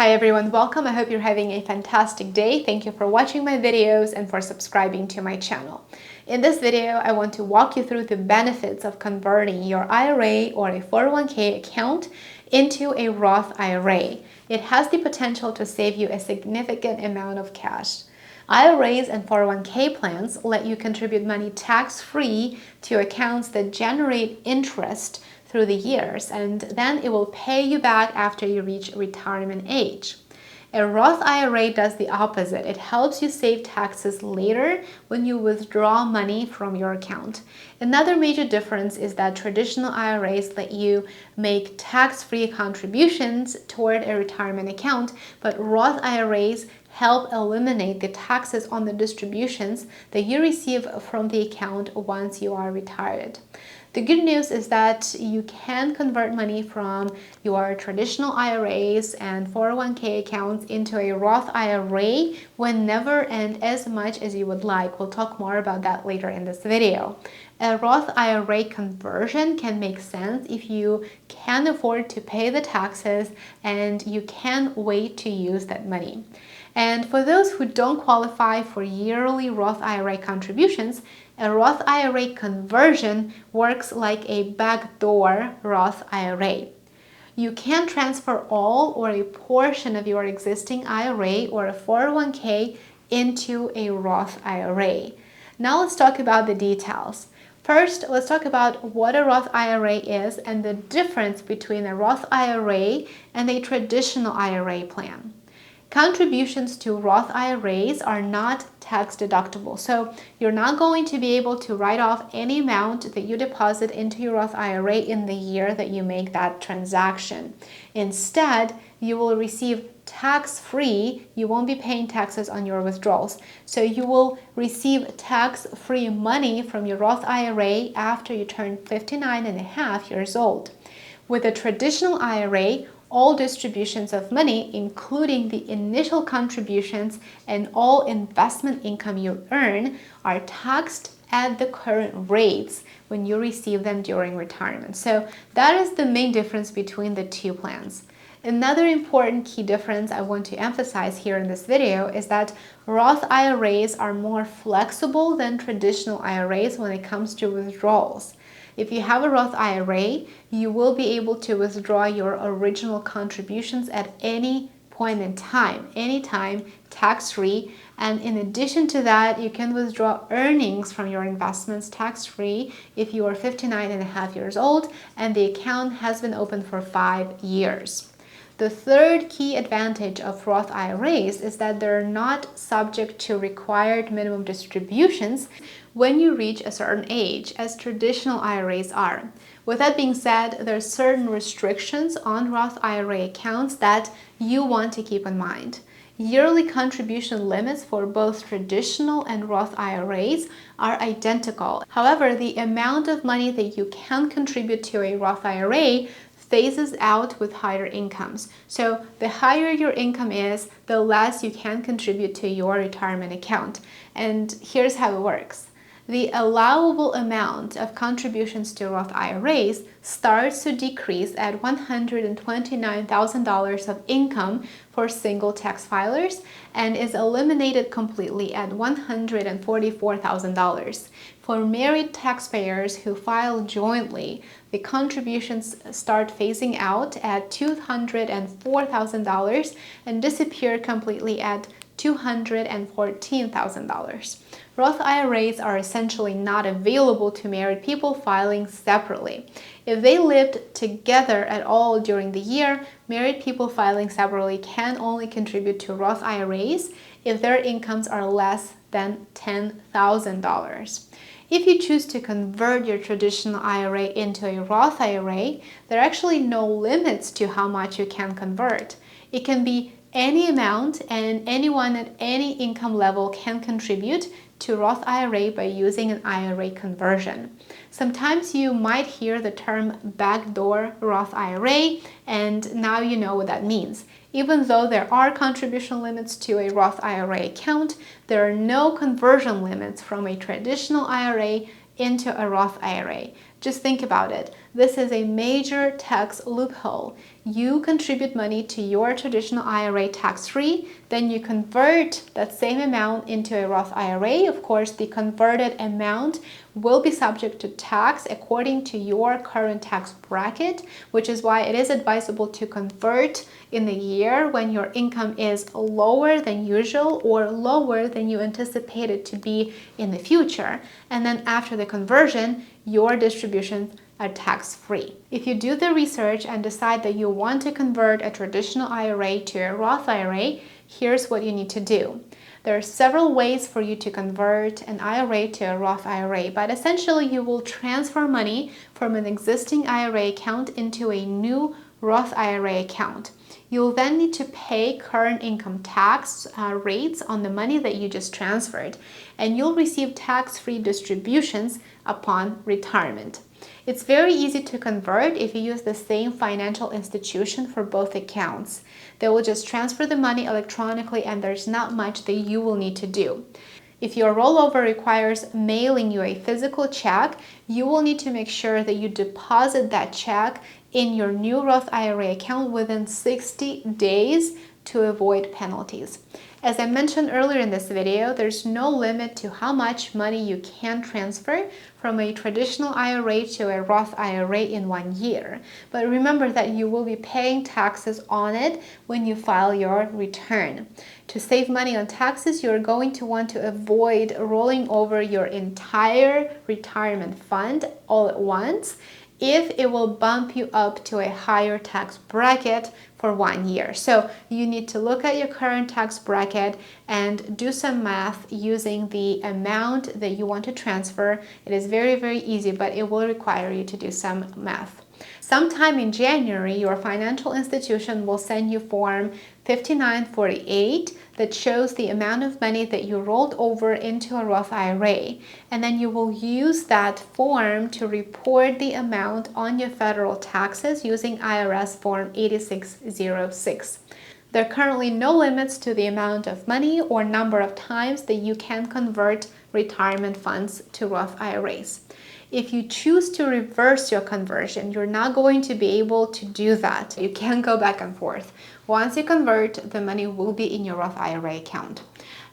Hi everyone, welcome. I hope you're having a fantastic day. Thank you for watching my videos and for subscribing to my channel. In this video, I want to walk you through the benefits of converting your IRA or a 401k account into a Roth IRA. It has the potential to save you a significant amount of cash. IRAs and 401k plans let you contribute money tax-free to accounts that generate interest through the years, and then it will pay you back after you reach retirement age. A Roth IRA does the opposite. It helps you save taxes later when you withdraw money from your account. Another major difference is that traditional IRAs let you make tax-free contributions toward a retirement account, but Roth IRAs help eliminate the taxes on the distributions that you receive from the account once you are retired. The good news is that you can convert money from your traditional IRAs and 401k accounts into a Roth IRA whenever and as much as you would like. We'll talk more about that later in this video. A Roth IRA conversion can make sense if you can afford to pay the taxes and you can wait to use that money. And for those who don't qualify for yearly Roth IRA contributions, a Roth IRA conversion works like a backdoor Roth IRA. You can transfer all or a portion of your existing IRA or a 401k into a Roth IRA. Now let's talk about the details. First, let's talk about what a Roth IRA is and the difference between a Roth IRA and a traditional IRA plan. Contributions to Roth IRAs are not tax deductible, so you're not going to be able to write off any amount that you deposit into your Roth IRA in the year that you make that transaction. Instead, you will receive tax-free, you won't be paying taxes on your withdrawals. So you will receive tax-free money from your Roth IRA after you turn 59 and a half years old. With a traditional IRA, all distributions of money, including the initial contributions and all investment income you earn, are taxed at the current rates when you receive them during retirement. So that is the main difference between the two plans. Another important key difference I want to emphasize here in this video is that Roth IRAs are more flexible than traditional IRAs when it comes to withdrawals. If you have a Roth IRA, you will be able to withdraw your original contributions at any point in time, anytime, tax-free. And in addition to that, you can withdraw earnings from your investments tax-free if you are 59 and a half years old and the account has been open for 5 years. The third key advantage of Roth IRAs is that they're not subject to required minimum distributions when you reach a certain age, as traditional IRAs are. With that being said, there are certain restrictions on Roth IRA accounts that you want to keep in mind. Yearly contribution limits for both traditional and Roth IRAs are identical. However, the amount of money that you can contribute to a Roth IRA phases out with higher incomes. So the higher your income is, the less you can contribute to your retirement account. And here's how it works. The allowable amount of contributions to Roth IRAs starts to decrease at $129,000 of income for single tax filers and is eliminated completely at $144,000. For married taxpayers who file jointly, the contributions start phasing out at $204,000 and disappear completely at $214,000. Roth IRAs are essentially not available to married people filing separately. If they lived together at all during the year, married people filing separately can only contribute to Roth IRAs if their incomes are less than $10,000. If you choose to convert your traditional IRA into a Roth IRA, there are actually no limits to how much you can convert. It can be any amount, and anyone at any income level can contribute to Roth IRA by using an IRA conversion. Sometimes you might hear the term backdoor Roth IRA, and now you know what that means. Even though there are contribution limits to a Roth IRA account, there are no conversion limits from a traditional IRA into a Roth IRA. Just think about it. This is a major tax loophole. You contribute money to your traditional IRA tax-free, then you convert that same amount into a Roth IRA. Of course, the converted amount will be subject to tax according to your current tax bracket, which is why it is advisable to convert in the year when your income is lower than usual or lower than you anticipate it to be in the future. And then after the conversion, your distributions are tax-free. If you do the research and decide that you want to convert a traditional IRA to a Roth IRA, here's what you need to do. There are several ways for you to convert an IRA to a Roth IRA, but essentially you will transfer money from an existing IRA account into a new Roth IRA account. You'll then need to pay current income tax rates on the money that you just transferred, and you'll receive tax-free distributions upon retirement. It's very easy to convert if you use the same financial institution for both accounts. They will just transfer the money electronically, and there's not much that you will need to do. If your rollover requires mailing you a physical check, you will need to make sure that you deposit that check in your new Roth IRA account within 60 days to avoid penalties. As I mentioned earlier in this video, there's no limit to how much money you can transfer from a traditional IRA to a Roth IRA in 1 year. But remember that you will be paying taxes on it when you file your return. To save money on taxes, you're going to want to avoid rolling over your entire retirement fund all at once, if it will bump you up to a higher tax bracket for 1 year. So you need to look at your current tax bracket and do some math using the amount that you want to transfer. It is very, very easy, but it will require you to do some math. Sometime in January, your financial institution will send you Form 5948 that shows the amount of money that you rolled over into a Roth IRA. And then you will use that form to report the amount on your federal taxes using IRS Form 8606. There are currently no limits to the amount of money or number of times that you can convert retirement funds to Roth IRAs. If you choose to reverse your conversion, you're not going to be able to do that. You can't go back and forth. Once you convert, the money will be in your Roth IRA account.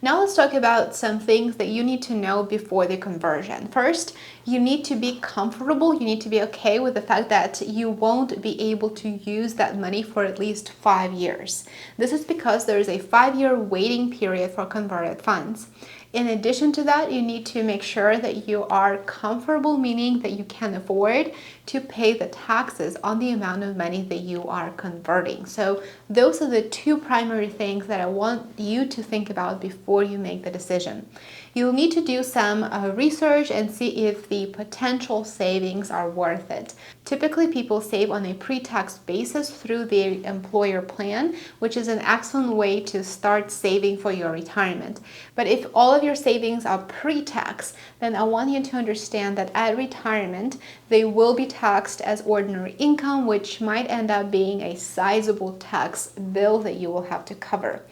Now let's talk about some things that you need to know before the conversion. First, you need to be comfortable, you need to be okay with the fact that you won't be able to use that money for at least 5 years. This is because there is a 5-year waiting period for converted funds. In addition to that, you need to make sure that you are comfortable, meaning that you can afford to pay the taxes on the amount of money that you are converting. So those are the two primary things that I want you to think about before you make the decision. You'll need to do some research and see if the potential savings are worth it. Typically, people save on a pre-tax basis through their employer plan, which is an excellent way to start saving for your retirement. But if all of your savings are pre-tax, then I want you to understand that at retirement, they will be taxed as ordinary income, which might end up being a sizable tax bill that you will have to cover.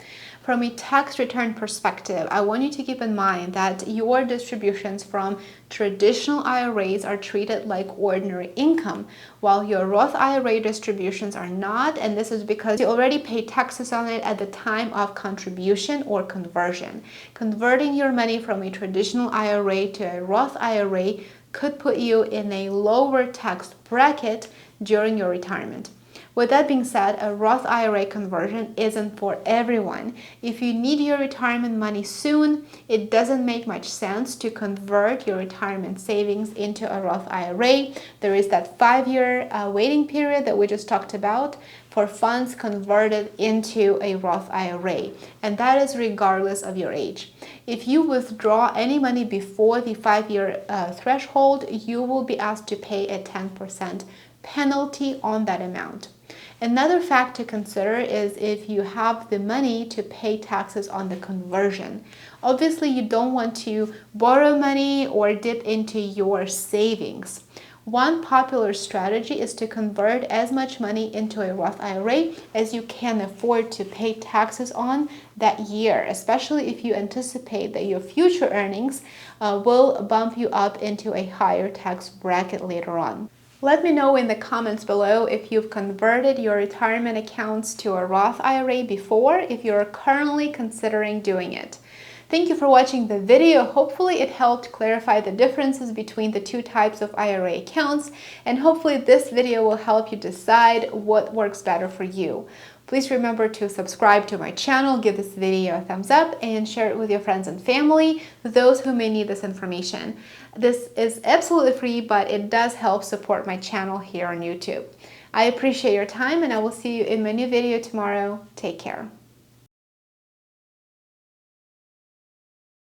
From a tax return perspective, I want you to keep in mind that your distributions from traditional IRAs are treated like ordinary income, while your Roth IRA distributions are not, and this is because you already pay taxes on it at the time of contribution or conversion. Converting your money from a traditional IRA to a Roth IRA could put you in a lower tax bracket during your retirement. With that being said, a Roth IRA conversion isn't for everyone. If you need your retirement money soon, it doesn't make much sense to convert your retirement savings into a Roth IRA. There is that 5-year waiting period that we just talked about for funds converted into a Roth IRA, and that is regardless of your age. If you withdraw any money before the 5-year threshold, you will be asked to pay a 10% penalty on that amount. Another fact to consider is if you have the money to pay taxes on the conversion. Obviously, you don't want to borrow money or dip into your savings. One popular strategy is to convert as much money into a Roth IRA as you can afford to pay taxes on that year, especially if you anticipate that your future earnings will bump you up into a higher tax bracket later on. Let me know in the comments below if you've converted your retirement accounts to a Roth IRA before, if you're currently considering doing it. Thank you for watching the video. Hopefully it helped clarify the differences between the two types of IRA accounts, and hopefully this video will help you decide what works better for you. Please remember to subscribe to my channel, give this video a thumbs up, and share it with your friends and family, those who may need this information. This is absolutely free, but it does help support my channel here on YouTube. I appreciate your time, and I will see you in my new video tomorrow. Take care.